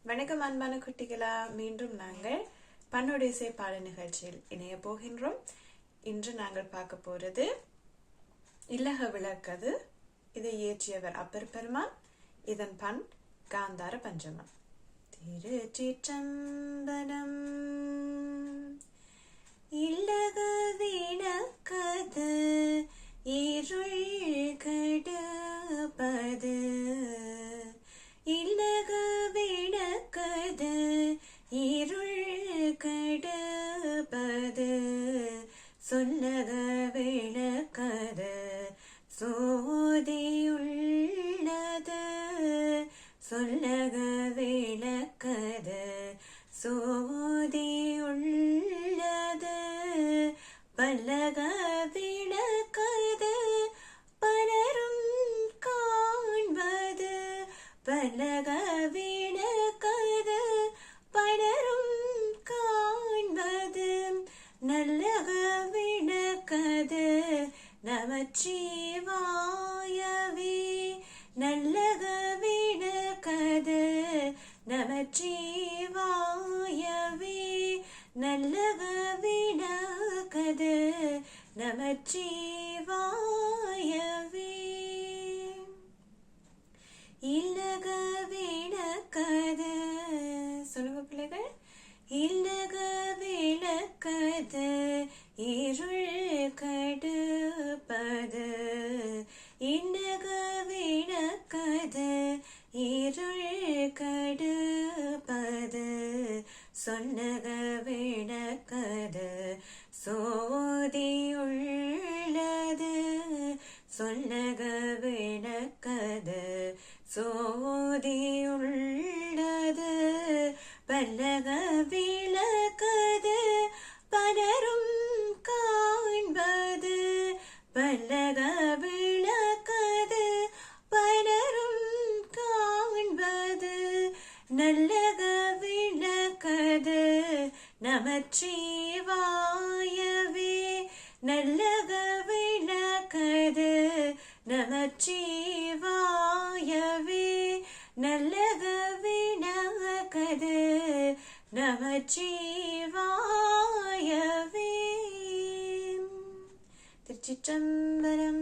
வணக்கம் அன்பான குட்டிகளா, மீண்டும் நாங்கள் பண்ணோடிசை பாட நிகழ்ச்சியில் இணைய போகின்றோம். இன்று நாங்கள் பார்க்க போறது இல்லக விளக்கது. இதை இயற்றியவர் அப்பர் பெருமான். இதன் பண் காந்தார பஞ்சமம். திருச்சிற்றம்பலம். இல்லக விளக்கது இருள் கெடுப்பது, இல்லக விளக்கது இருள் கெடுப்பது, சொல்லக விளக்கது சோதியுள்ளது, சொல்லக விளக்கது சோதியுள்ளது, பல்லக விளக்கது பலரும் காண்பது, பல்லக விளக்கது பலரும் காண்பது, நல்லக விளக்கது நமச்சிவாயவே, நல்லக விளக்கது நமச்சிவாயவே, நல்லக விளக்கது நமச்சிவாயவே. இல்லக விளக்கது, சொல்லுங்க பிள்ளைகள். இல்லக விளக்கது இருள் கெடுப்பது, இல்லக விளக்கது இருள் கெடுப்பது, சொல்லக விளக்கது சோதியுள்ளது, சொல்லக விளக்கது சோதியுள்ளது, பல்லக விளக்கது பலரும் காண்பது, பல்லக விளக்கது பலரும் காண்பது, நல்லக விளக்கது நமச்சிவாயவே, நல்லக விளக்கது நமச்சிவாயவே, நல்லக விளக்கது நமச்சிவாயவே. திருச்சிற்றம்பலம்.